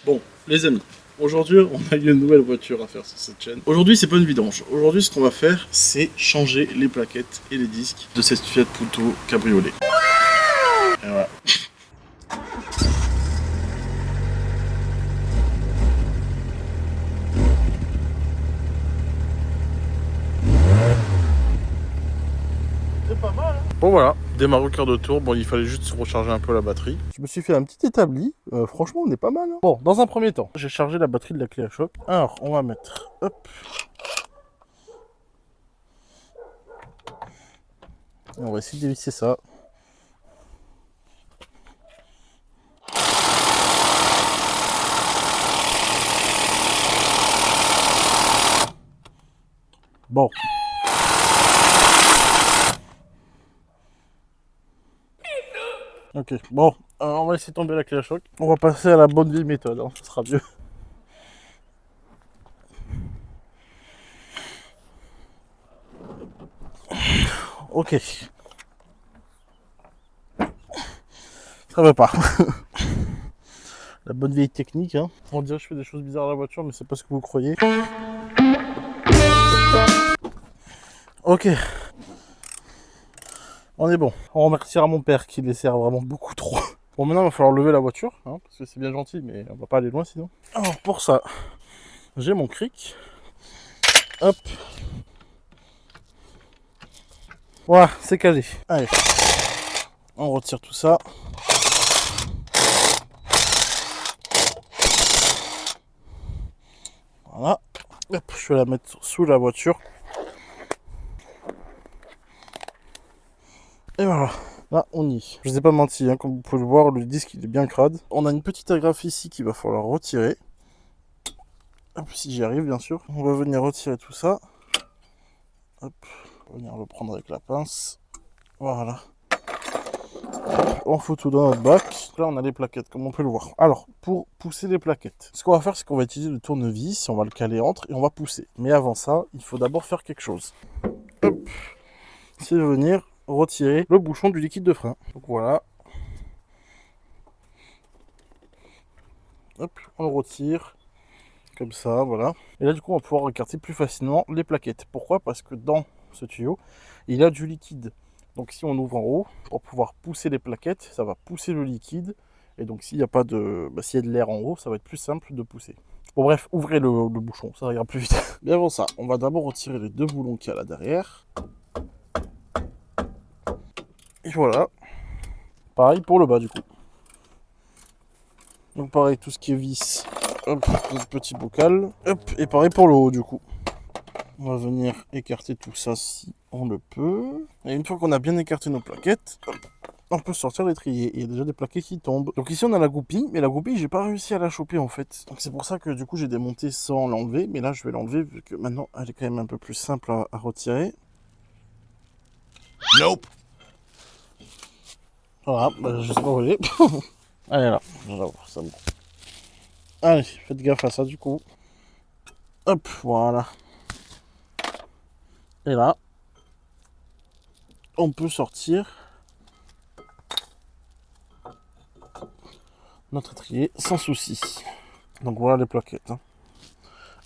Bon, les amis, aujourd'hui, on a une nouvelle voiture à faire sur cette chaîne. Aujourd'hui, c'est pas une vidange. Aujourd'hui, ce qu'on va faire, c'est changer les plaquettes et les disques de cette Fiat Punto cabriolet. Et voilà. C'est pas mal, hein. Bon voilà, démarre au cœur de tour. Bon, il fallait juste recharger un peu la batterie. Je me suis fait un petit établi. Franchement, on est pas mal, hein. Bon, dans un premier temps, j'ai chargé la batterie de la clé à choc. Alors, on va mettre... Hop. Et on va essayer de dévisser ça. Bon. Ok, bon, on va laisser tomber la clé à choc. On va passer à la bonne vieille méthode, hein. Ce sera mieux. Ok. Ça va pas. La bonne vieille technique, hein. On dirait que je fais des choses bizarres à la voiture, mais c'est pas ce que vous croyez. Ok. On est bon. On remerciera mon père qui les sert vraiment beaucoup trop. Bon, maintenant il va falloir lever la voiture, hein, parce que c'est bien gentil, mais on va pas aller loin sinon. Alors pour ça, j'ai mon cric. Hop. Voilà, c'est calé. Allez. On retire tout ça. Voilà. Hop, je vais la mettre sous la voiture. Et voilà. Là, on y est. Je vous ai pas menti, hein, comme vous pouvez le voir, le disque il est bien crade. On a une petite agrafe ici qu'il va falloir retirer. Hop, si j'y arrive, bien sûr. On va venir retirer tout ça. Hop, on va venir le prendre avec la pince. Voilà. Hop, on fout tout dans notre bac. Là, on a les plaquettes, comme on peut le voir. Alors, pour pousser les plaquettes, ce qu'on va faire, c'est qu'on va utiliser le tournevis, on va le caler entre et on va pousser. Mais avant ça, il faut d'abord faire quelque chose. Hop, c'est venir retirer le bouchon du liquide de frein. Donc voilà. Hop, on le retire. Comme ça, voilà. Et là, du coup, on va pouvoir écarter plus facilement les plaquettes. Pourquoi? Parce que dans ce tuyau, il y a du liquide. Donc si on ouvre en haut, pour pouvoir pousser les plaquettes, ça va pousser le liquide. Et donc s'il y a pas de, s'il y a de l'air en haut, ça va être plus simple de pousser. Bon bref, ouvrez le bouchon, ça ira plus vite. Bien avant ça, on va d'abord retirer les deux boulons qu'il y a là derrière. Et voilà. Pareil pour le bas du coup. Donc pareil, tout ce qui est vis, hop, notre petit bocal. Hop, et pareil pour le haut du coup. On va venir écarter tout ça si on le peut. Et une fois qu'on a bien écarté nos plaquettes, hop, on peut sortir l'étrier. Il y a déjà des plaquettes qui tombent. Donc ici on a la goupille, mais la goupille j'ai pas réussi à la choper en fait. Donc c'est pour ça que du coup j'ai démonté sans l'enlever. Mais là je vais l'enlever vu que maintenant elle est quand même un peu plus simple à retirer. Nope. Voilà, je sais pas où elle est. Allez là, ça bon. Allez, faites gaffe à ça du coup. Hop, voilà. Et là, on peut sortir notre étrier sans souci. Donc voilà les plaquettes. Hein.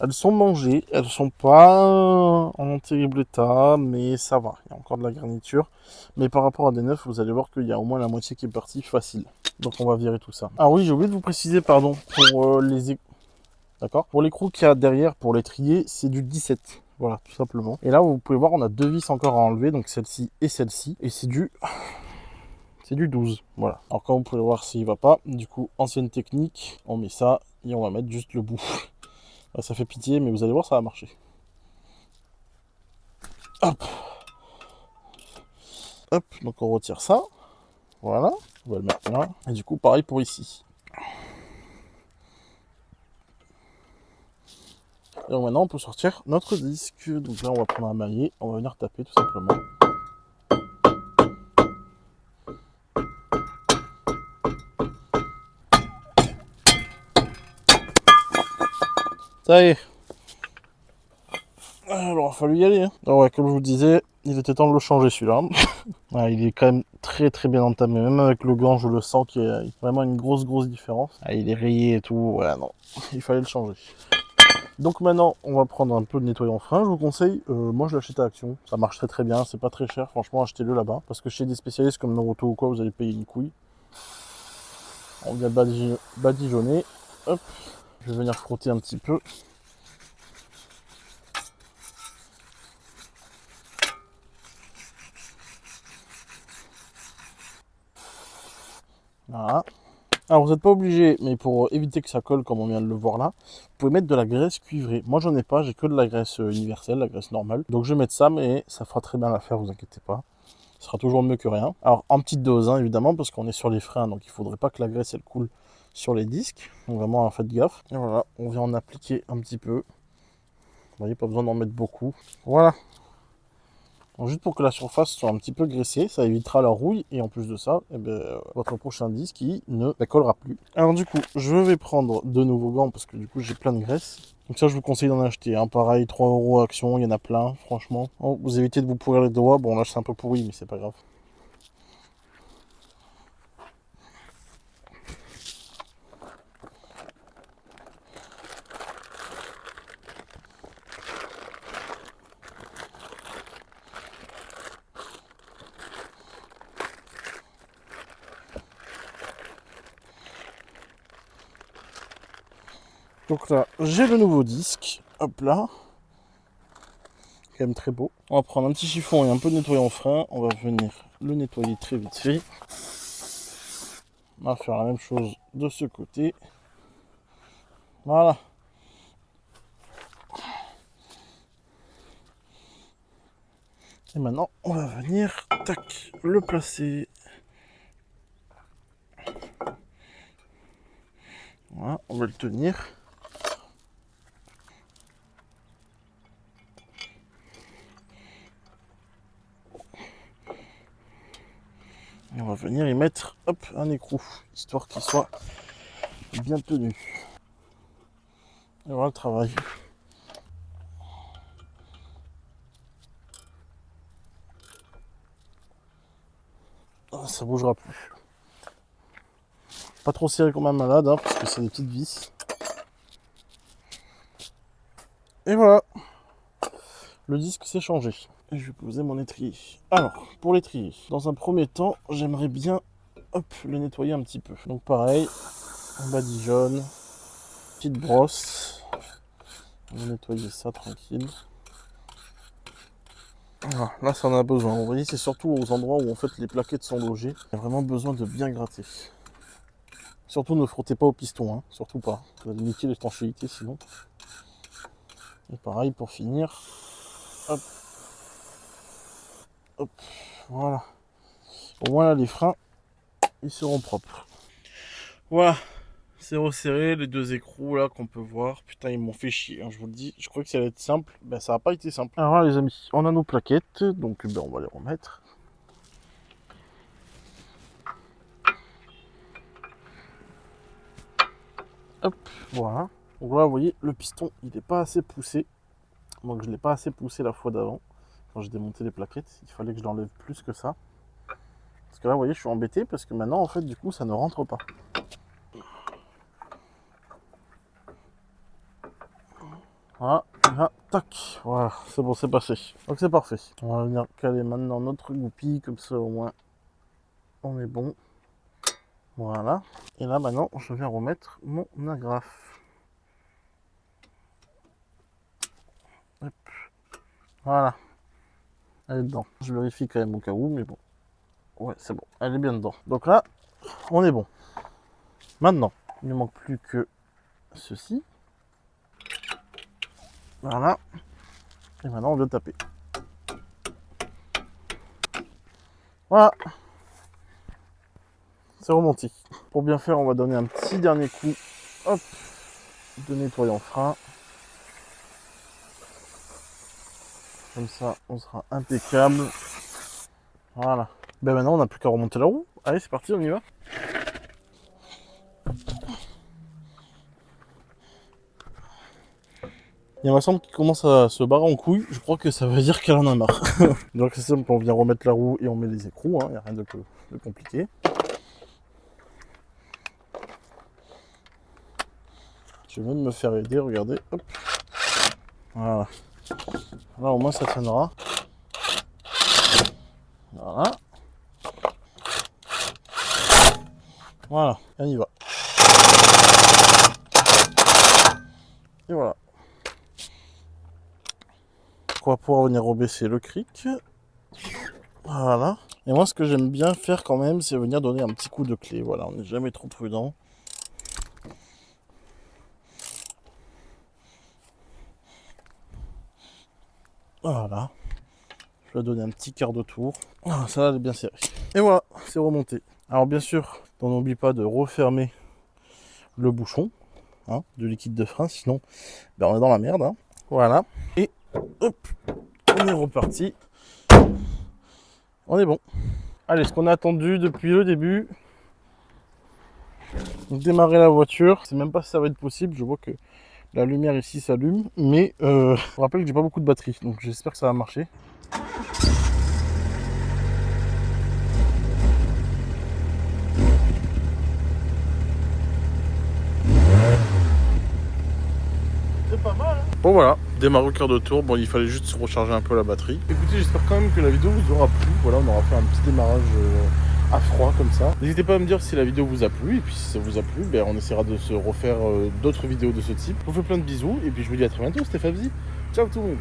Elles sont mangées, elles sont pas en un terrible état, mais ça va. Il y a encore de la garniture. Mais par rapport à des neufs, vous allez voir qu'il y a au moins la moitié qui est partie facile. Donc on va virer tout ça. Ah oui, j'ai oublié de vous préciser, pardon, pour les... D'accord. Pour l'écrou qu'il y a derrière, pour l'étrier, c'est du 17. Voilà, tout simplement. Et là, vous pouvez voir, on a deux vis encore à enlever, donc celle-ci et celle-ci. Et c'est du 12. Voilà. Alors, comme vous pouvez voir, s'il va pas, du coup, ancienne technique, on met ça et on va mettre juste le bout. Là, ça fait pitié, mais vous allez voir, ça va marcher. Hop. Hop, donc on retire ça. Voilà. On va le mettre là. Et du coup, pareil pour ici. Et donc maintenant, on peut sortir notre disque. Donc là, on va prendre un maillet, on va venir taper tout simplement. Ça y est. Alors, il a fallu y aller. Hein. Alors, ouais, comme je vous le disais, il était temps de le changer celui-là. Ouais, il est quand même très très bien entamé. Même avec le gant, je le sens qu'il y a vraiment une grosse différence. Ah, il est rayé et tout. Ouais, non, il fallait le changer. Donc maintenant, on va prendre un peu de nettoyant frein. Je vous conseille, moi je l'achète à Action. Ça marche très bien, c'est pas très cher. Franchement, achetez-le là-bas. Parce que chez des spécialistes comme Noroto ou quoi, vous allez payer une couille. On vient badigeonner. Hop, je vais venir frotter un petit peu. Voilà. Alors vous n'êtes pas obligé, mais pour éviter que ça colle comme on vient de le voir là, vous pouvez mettre de la graisse cuivrée. Moi j'en ai pas, j'ai que de la graisse universelle, la graisse normale. Donc je vais mettre ça, mais ça fera très bien l'affaire, vous inquiétez pas. Ce sera toujours mieux que rien. Alors en petite dose, hein, évidemment, parce qu'on est sur les freins, donc il ne faudrait pas que la graisse elle coule sur les disques. Donc vraiment faites gaffe. Et voilà, on vient en appliquer un petit peu. Vous voyez, pas besoin d'en mettre beaucoup. Voilà. Donc, juste pour que la surface soit un petit peu graissée, ça évitera la rouille et en plus de ça, eh ben, votre prochain disque il ne collera plus. Alors du coup, je vais prendre de nouveaux gants parce que du coup j'ai plein de graisse. Donc ça je vous conseille d'en acheter. Hein. Pareil, 3 € Action, il y en a plein, franchement. Oh, vous évitez de vous pourrir les doigts. Bon là c'est un peu pourri mais c'est pas grave. Donc là, j'ai le nouveau disque. Hop là. Quand même très beau. On va prendre un petit chiffon et un peu de nettoyant frein. On va venir le nettoyer très vite fait. On va faire la même chose de ce côté. Voilà. Et maintenant, on va venir, tac, le placer. Voilà, on va le tenir. Et on va venir y mettre, hop, un écrou, histoire qu'il soit bien tenu. Et voilà le travail. Ah, ça bougera plus. Pas trop serré comme un malade, hein, parce que c'est des petites vis. Et voilà, le disque s'est changé. Et je vais poser mon étrier. Alors, pour l'étrier, dans un premier temps, j'aimerais bien, hop, le nettoyer un petit peu. Donc pareil, on badigeonne, petite brosse. On va nettoyer ça tranquille. Voilà, là ça en a besoin. Vous voyez, c'est surtout aux endroits où en fait les plaquettes sont logées. Il y a vraiment besoin de bien gratter. Surtout ne frottez pas au piston, hein. Surtout pas. Vous allez niquer l'étanchéité sinon. Et pareil pour finir. Hop. Hop. Voilà. Au moins là les freins, ils seront propres. Voilà. C'est resserré, les deux écrous là qu'on peut voir. Putain, ils m'ont fait chier, hein, je vous le dis. Je crois que ça allait être simple. Ben ça n'a pas été simple. Alors là les amis, on a nos plaquettes. Donc ben, on va les remettre. Hop, voilà. Donc là, vous voyez, le piston, il n'est pas assez poussé. Donc je ne l'ai pas assez poussé la fois d'avant. Quand j'ai démonté les plaquettes, il fallait que je l'enlève plus que ça. Parce que là, vous voyez, je suis embêté parce que maintenant, en fait, du coup, ça ne rentre pas. Voilà, là, tac, voilà, c'est bon, c'est passé. Donc c'est parfait. On va venir caler maintenant notre goupille, comme ça au moins, on est bon. Voilà. Et là, maintenant, je viens remettre mon agrafe. Hop. Voilà. Elle est dedans. Je vérifie quand même au cas où, mais bon. Ouais, c'est bon. Elle est bien dedans. Donc là, on est bon. Maintenant, il ne manque plus que ceci. Voilà. Et maintenant, on vient taper. Voilà. C'est remonté. Pour bien faire, on va donner un petit dernier coup. Hop. De nettoyant frein. Comme ça, on sera impeccable. Voilà. Ben maintenant, on n'a plus qu'à remonter la roue. Allez, c'est parti, on y va. Il y a ma semble qui commence à se barrer en couille, je crois que ça veut dire qu'elle en a marre. Donc c'est simple, on vient remettre la roue et on met les écrous, il n'y a rien de compliqué. Je vais même me faire aider, regardez, hop. Voilà. Là au moins ça tiendra. Voilà. Voilà, on y va. Et voilà. On va pouvoir venir rebaisser le cric. Voilà. Et moi ce que j'aime bien faire quand même, c'est venir donner un petit coup de clé. Voilà, on n'est jamais trop prudent. Voilà. Je vais donner un petit quart de tour. Voilà, ça elle est bien serrée. Et voilà, c'est remonté. Alors bien sûr, on n'oublie pas de refermer le bouchon de liquide de frein, sinon on est dans la merde. Voilà. Et hop, on est reparti. On est bon. Allez, ce qu'on a attendu depuis le début. Démarrer la voiture. Je sais même pas si ça va être possible. Je vois que la lumière ici s'allume. Mais je vous rappelle que j'ai pas beaucoup de batterie. Donc j'espère que ça va marcher. C'est pas mal, hein. Bon voilà, démarre au cœur de tour. Bon, il fallait juste se recharger un peu la batterie. Écoutez, j'espère quand même que la vidéo vous aura plu. Voilà, on aura fait un petit démarrage à froid comme ça. N'hésitez pas à me dire si la vidéo vous a plu. Et puis si ça vous a plu, on essaiera de se refaire d'autres vidéos de ce type. Je vous fais plein de bisous. Et puis je vous dis à très bientôt, c'était Fabzi. Ciao tout le monde.